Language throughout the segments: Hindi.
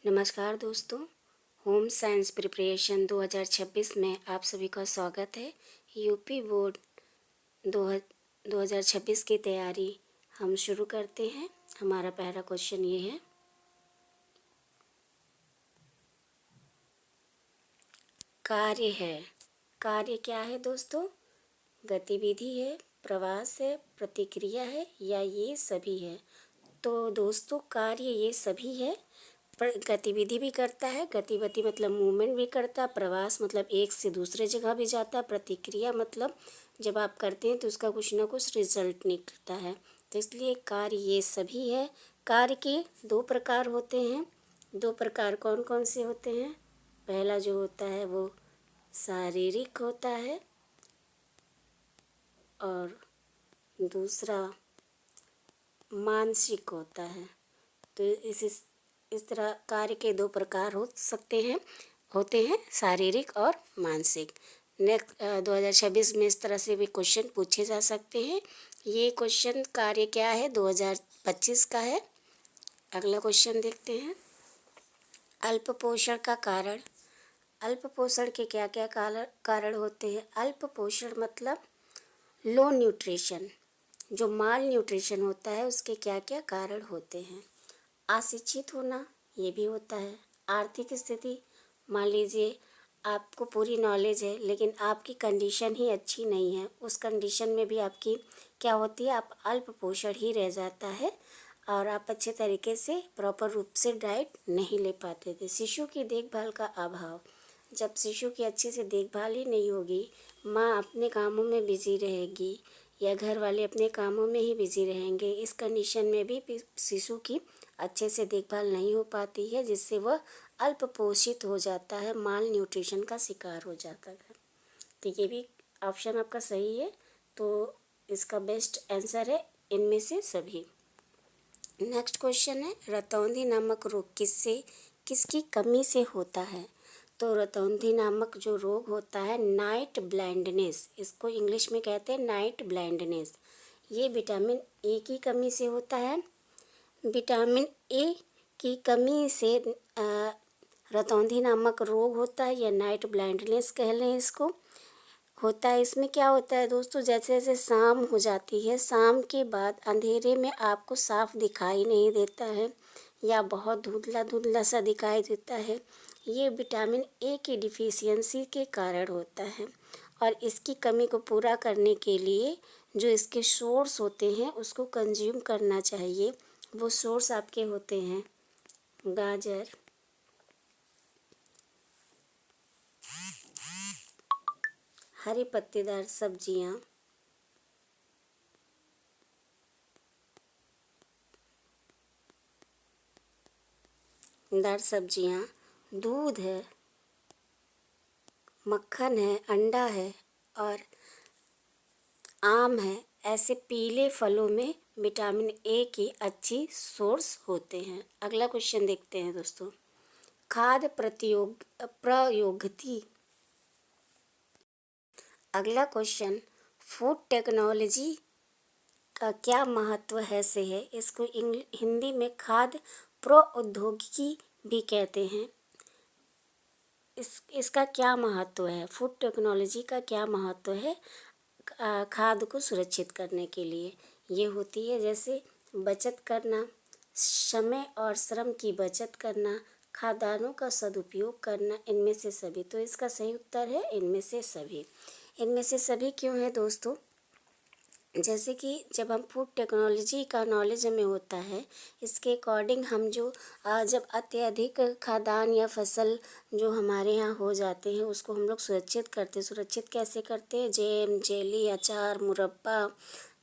नमस्कार दोस्तों, होम साइंस प्रिपरेशन 2026 में आप सभी का स्वागत है। यूपी बोर्ड 2026 की तैयारी हम शुरू करते हैं। हमारा पहला क्वेश्चन ये है, कार्य है। कार्य क्या है दोस्तों? गतिविधि है, प्रवास है, प्रतिक्रिया है या ये सभी है? तो दोस्तों कार्य ये सभी है, पर गतिविधि भी करता है। गतिविधि मतलब मूवमेंट भी करता है। प्रवास मतलब एक से दूसरे जगह भी जाता है। प्रतिक्रिया मतलब जब आप करते हैं तो उसका कुछ ना कुछ रिजल्ट निकलता है। तो इसलिए कार्य ये सभी है। कार्य के दो प्रकार होते हैं। दो प्रकार कौन कौन से होते हैं? पहला जो होता है वो शारीरिक होता है और दूसरा मानसिक होता है। तो इस तरह कार्य के दो प्रकार होते हैं शारीरिक और मानसिक। नेक्स्ट 2026 में इस तरह से भी क्वेश्चन पूछे जा सकते हैं। ये क्वेश्चन कार्य क्या है 2025 का है। अगला क्वेश्चन देखते हैं, अल्प पोषण का कारण। अल्प पोषण के क्या क्या कारण होते हैं? अल्प पोषण मतलब लो न्यूट्रिशन, जो माल न्यूट्रिशन होता है उसके क्या क्या कारण होते हैं? अशिक्षित होना, ये भी होता है। आर्थिक स्थिति, मान लीजिए आपको पूरी नॉलेज है लेकिन आपकी कंडीशन ही अच्छी नहीं है, उस कंडीशन में भी आपकी क्या होती है, आप अल्प पोषण ही रह जाता है और आप अच्छे तरीके से प्रॉपर रूप से डाइट नहीं ले पाते थे। शिशु की देखभाल का अभाव, जब शिशु की अच्छे से देखभाल ही नहीं होगी, माँ अपने कामों में बिजी रहेगी या घर वाले अपने कामों में ही बिजी रहेंगे, इस कंडीशन में भी शिशु की अच्छे से देखभाल नहीं हो पाती है, जिससे वह अल्प पोषित हो जाता है, माल न्यूट्रिशन का शिकार हो जाता है। तो ये भी ऑप्शन आपका सही है। तो इसका बेस्ट आंसर है इनमें से सभी। नेक्स्ट क्वेश्चन है, रतौंधी नामक रोग किसकी कमी से होता है? तो रतौंधी नामक जो रोग होता है, नाइट ब्लाइंडनेस, इसको इंग्लिश में कहते हैं नाइट ब्लाइंडनेस। ये विटामिन ए की कमी से होता है। विटामिन ए की कमी से रतौंधी नामक रोग होता है या नाइट ब्लाइंडनेस कह लें इसको, होता है। इसमें क्या होता है दोस्तों, जैसे जैसे शाम हो जाती है, शाम के बाद अंधेरे में आपको साफ दिखाई नहीं देता है या बहुत धुंधला धुंधला सा दिखाई देता है, ये विटामिन ए की डिफिशियंसी के कारण होता है। और इसकी कमी को पूरा करने के लिए जो इसके सोर्स होते हैं उसको कंज्यूम करना चाहिए। वो सोर्स आपके होते हैं गाजर, हरी पत्तेदार सब्जियां, दार सब्जियां, दूध है, मक्खन है, अंडा है और आम है। ऐसे पीले फलों में विटामिन ए की अच्छी सोर्स होते हैं। अगला क्वेश्चन देखते हैं दोस्तों, खाद्य प्रयोगति। अगला क्वेश्चन, फूड टेक्नोलॉजी का क्या महत्व है से है? इसको हिंदी में खाद्य प्रौद्योगिकी भी कहते हैं। इसका क्या महत्व है? फूड टेक्नोलॉजी का क्या महत्व है खाद्य को सुरक्षित करने के लिए? ये होती है जैसे बचत करना, समय और श्रम की बचत करना, खाद्यान्नों का सदुपयोग करना, इनमें से सभी। तो इसका सही उत्तर है इनमें से सभी। इनमें से सभी क्यों है दोस्तों? जैसे कि जब हम फूड टेक्नोलॉजी का नॉलेज हमें होता है, इसके अकॉर्डिंग हम जो जब अत्यधिक खाद्यान्न या फसल जो हमारे यहाँ हो जाते हैं उसको हम लोग सुरक्षित करते हैं। सुरक्षित कैसे करते हैं? जैम, जेली, अचार, मुरब्बा,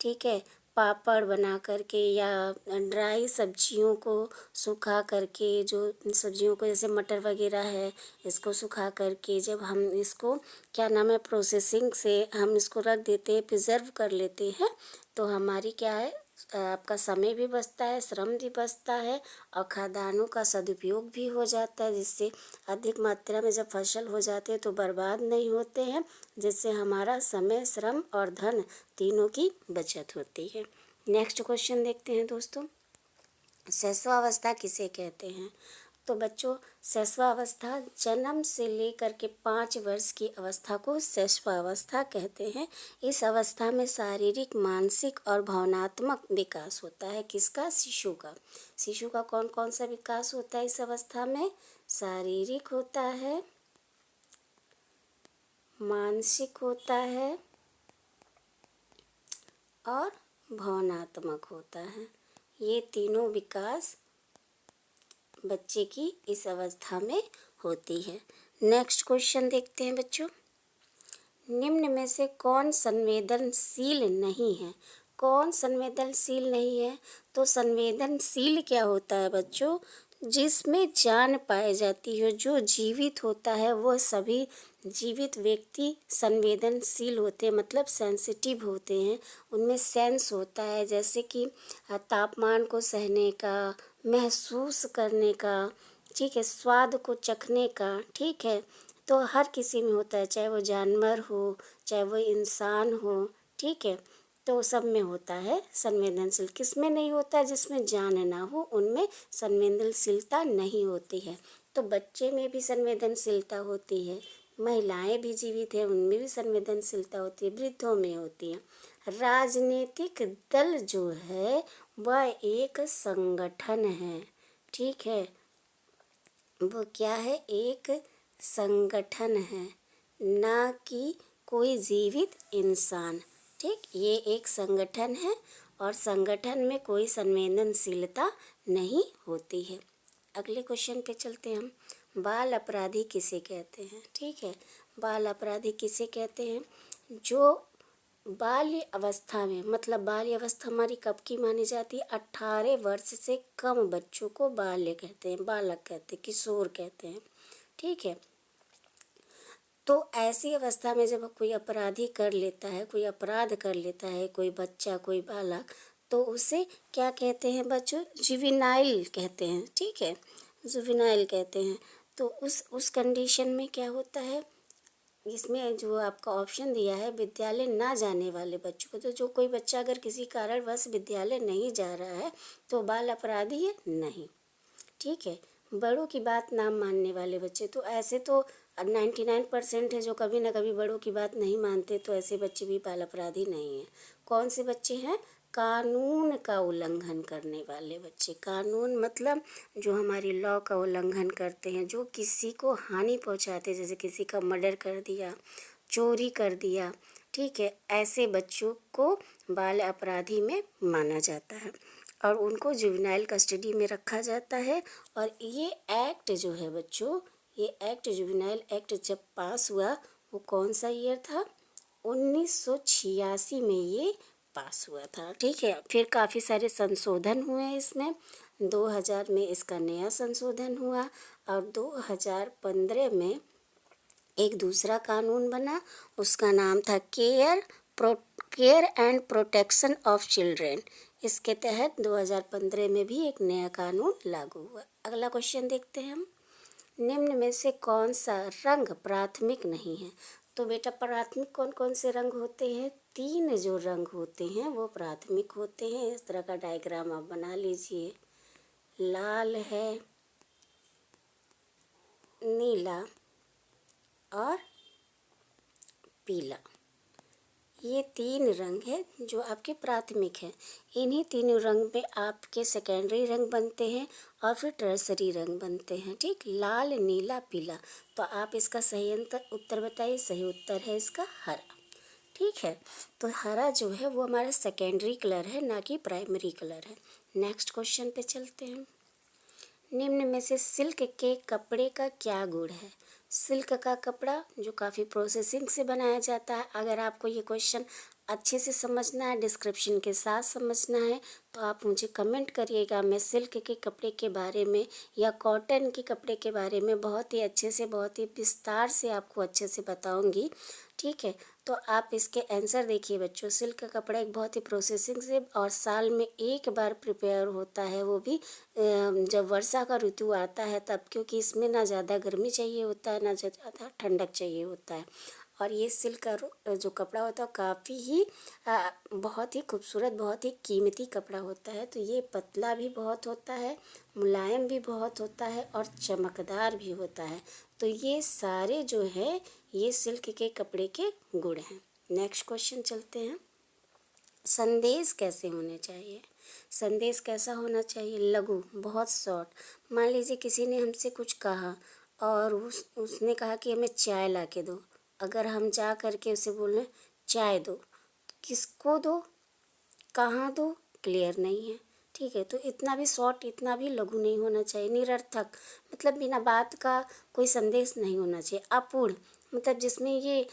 ठीक है, पापड़ बना करके या ड्राई सब्जियों को सुखा करके, जो सब्जियों को जैसे मटर वगैरह है इसको सुखा करके जब हम इसको क्या नाम है प्रोसेसिंग से हम इसको रख देते हैं, प्रिजर्व कर लेते हैं, तो हमारी क्या है आपका समय भी बचता है, श्रम भी बचता है और खाद्यान्नों का सदुपयोग भी हो जाता है, जिससे अधिक मात्रा में जब फसल हो जाते हैं तो बर्बाद नहीं होते हैं, जिससे हमारा समय, श्रम और धन तीनों की बचत होती है। नेक्स्ट क्वेश्चन देखते हैं दोस्तों, शैशवावस्था किसे कहते हैं? तो बच्चों शैशवावस्था जन्म से लेकर के 5 वर्ष की अवस्था को शैशवावस्था कहते हैं। इस अवस्था में शारीरिक, मानसिक और भावनात्मक विकास होता है। किसका? शिशु का। शिशु का कौन कौन सा विकास होता है इस अवस्था में? शारीरिक होता है, मानसिक होता है और भावनात्मक होता है। ये तीनों विकास बच्चे की इस अवस्था में होती है। नेक्स्ट क्वेश्चन देखते हैं बच्चों। निम्न में से कौन संवेदनशील नहीं है? कौन संवेदनशील नहीं है? तो संवेदनशील क्या होता है बच्चों? जिसमें जान पाई जाती है, जो जीवित होता है, वो सभी जीवित व्यक्ति संवेदनशील होते हैं, मतलब सेंसिटिव होते हैं। उनमें सेंस होता है, जैसे कि तापमान को सहने का, महसूस करने का, ठीक है, स्वाद को चखने का, ठीक है। तो हर किसी में होता है, चाहे वो जानवर हो, चाहे वो इंसान हो, ठीक है। तो सब में होता है संवेदनशील। किस में नहीं होता? जिसमें जान ना हो उनमें संवेदनशीलता नहीं होती है। तो बच्चे में भी संवेदनशीलता होती है, महिलाएं भी जीवित हैं उनमें भी संवेदनशीलता होती है, वृद्धों में होती है। राजनीतिक दल जो है वह एक संगठन है, ठीक है। वो क्या है? एक संगठन है, ना कि कोई जीवित इंसान, ठीक। ये एक संगठन है और संगठन में कोई संवेदनशीलता नहीं होती है। अगले क्वेश्चन पे चलते हैं हम। बाल अपराधी किसे कहते हैं? ठीक है, बाल अपराधी किसे कहते हैं? जो बाल्य अवस्था में, मतलब बाल्य अवस्था हमारी कब की मानी जाती है? 18 वर्ष से कम बच्चों को बाल्य कहते हैं, बालक कहते हैं, किशोर कहते हैं, ठीक है। तो ऐसी अवस्था में जब कोई अपराधी कर लेता है, कोई अपराध कर लेता है, कोई बच्चा, कोई बालक, तो उसे क्या कहते हैं बच्चों? जुवेनाइल कहते हैं, ठीक है, जुवेनाइल कहते हैं। तो उस कंडीशन में क्या होता है? इसमें जो आपका ऑप्शन दिया है, विद्यालय ना जाने वाले बच्चों को, तो जो कोई बच्चा अगर किसी कारणवश विद्यालय नहीं जा रहा है तो बाल अपराधी है? नहीं, ठीक है। बड़ों की बात ना मानने वाले बच्चे, तो ऐसे तो 99% है जो कभी ना कभी बड़ों की बात नहीं मानते, तो ऐसे बच्चे भी बाल अपराधी नहीं हैं। कौन से बच्चे हैं? कानून का उल्लंघन करने वाले बच्चे। कानून मतलब जो हमारी लॉ का उल्लंघन करते हैं, जो किसी को हानि पहुंचाते, जैसे किसी का मर्डर कर दिया, चोरी कर दिया, ठीक है, ऐसे बच्चों को बाल अपराधी में माना जाता है और उनको जुवेनाइल कस्टडी में रखा जाता है। और ये एक्ट जो है बच्चों, ये एक्ट, जुवेनाइल एक्ट जब पास हुआ, वो कौन सा ईयर था? 1986 में ये पास हुआ था, ठीक है। फिर काफ़ी सारे संशोधन हुए इसमें। 2000 में इसका नया संशोधन हुआ और 2015 में एक दूसरा कानून बना, उसका नाम था care and protection of children. इसके तहत 2015 में भी एक नया कानून लागू हुआ। अगला क्वेश्चन देखते हैं हम। निम्न में से कौन सा रंग प्राथमिक नहीं है? तो बेटा प्राथमिक कौन कौन से रंग होते हैं? 3 जो रंग होते हैं वो प्राथमिक होते हैं। इस तरह का डायग्राम आप बना लीजिए। लाल है, नीला और पीला, ये 3 रंग है जो आपके प्राथमिक हैं। इन्हीं तीनों रंग में आपके सेकेंडरी रंग बनते हैं और फिर टर्सरी रंग बनते हैं, ठीक। लाल, नीला, पीला। तो आप इसका सही उत्तर बताइए। सही उत्तर है इसका हरा, ठीक है। तो हरा जो है वो हमारा सेकेंडरी कलर है, ना कि प्राइमरी कलर है। नेक्स्ट क्वेश्चन पे चलते हैं। निम्न में से सिल्क के कपड़े का क्या गुण है? सिल्क का कपड़ा जो काफ़ी प्रोसेसिंग से बनाया जाता है। अगर आपको ये क्वेश्चन अच्छे से समझना है, डिस्क्रिप्शन के साथ समझना है, तो आप मुझे कमेंट करिएगा। मैं सिल्क के कपड़े के बारे में या कॉटन के कपड़े के बारे में बहुत ही अच्छे से, बहुत ही विस्तार से आपको अच्छे से बताऊंगी, ठीक है। तो आप इसके आंसर देखिए बच्चों। सिल्क का कपड़ा एक बहुत ही प्रोसेसिंग से और साल में एक बार प्रिपेयर होता है, वो भी जब वर्षा का ऋतु आता है तब, क्योंकि इसमें ना ज़्यादा गर्मी चाहिए होता है, ना ज़्यादा ठंडक चाहिए होता है। और ये सिल्क का जो कपड़ा होता है काफ़ी ही बहुत ही खूबसूरत, बहुत ही कीमती कपड़ा होता है। तो ये पतला भी बहुत होता है, मुलायम भी बहुत होता है और चमकदार भी होता है। तो ये सारे जो है ये सिल्क के कपड़े के गुण हैं। नेक्स्ट क्वेश्चन चलते हैं। संदेश कैसे होने चाहिए? संदेश कैसा होना चाहिए? लघु, बहुत शॉर्ट। मान लीजिए किसी ने हमसे कुछ कहा और उसने कहा कि हमें चाय ला के दो। अगर हम जा कर के उसे बोलें चाय दो, तो किसको दो, कहाँ दो, क्लियर नहीं है। ठीक है, तो इतना भी शॉर्ट, इतना भी लघु नहीं होना चाहिए। निरर्थक मतलब बिना बात का कोई संदेश नहीं होना चाहिए। अपूर्ण मतलब जिसमें ये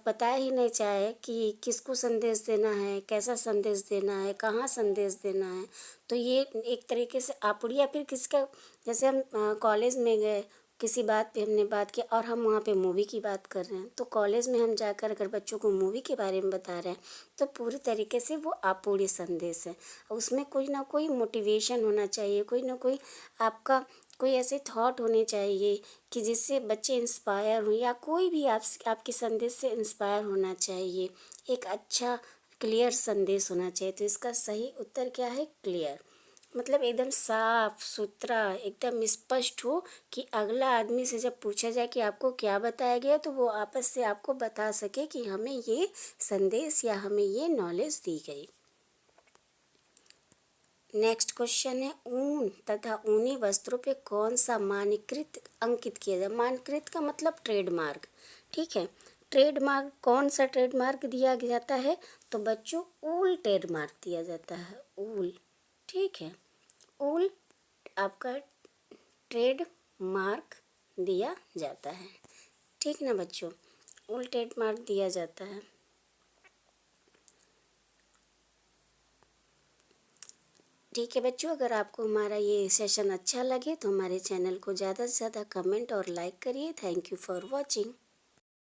पता ही नहीं चाहे कि किसको संदेश देना है, कैसा संदेश देना है, कहाँ संदेश देना है। तो ये एक तरीके से अपूर्ण, या फिर किसका, जैसे हम कॉलेज में गए, किसी बात पे हमने बात की और हम वहाँ पे मूवी की बात कर रहे हैं, तो कॉलेज में हम जाकर अगर बच्चों को मूवी के बारे में बता रहे हैं तो पूरी तरीके से वो अपूर्ण संदेश है। उसमें कोई ना कोई मोटिवेशन होना चाहिए, कोई ना कोई आपका कोई ऐसे थॉट होने चाहिए कि जिससे बच्चे इंस्पायर हों, या कोई भी आपके संदेश से इंस्पायर होना चाहिए। एक अच्छा क्लियर संदेश होना चाहिए। तो इसका सही उत्तर क्या है? क्लियर मतलब एकदम साफ सुथरा, एकदम स्पष्ट हो कि अगला आदमी से जब पूछा जाए कि आपको क्या बताया गया, तो वो आपस से आपको बता सके कि हमें ये संदेश या हमें ये नॉलेज दी गई। नेक्स्ट क्वेश्चन है, ऊन तथा ऊनी वस्त्रों पे कौन सा मानकीकृत अंकित किया जाए? मानकीकृत का मतलब ट्रेडमार्क। ठीक है, ट्रेडमार्क, कौन सा ट्रेडमार्क दिया जाता है? तो बच्चों ऊल ट्रेडमार्क दिया जाता है, ऊल। ठीक है, ऊल आपका ट्रेड मार्क दिया जाता है। ठीक ना बच्चों, ऊल ट्रेड मार्क दिया जाता है। ठीक है बच्चों, अगर आपको हमारा ये सेशन अच्छा लगे तो हमारे चैनल को ज़्यादा से ज़्यादा कमेंट और लाइक करिए। Thank you for watching.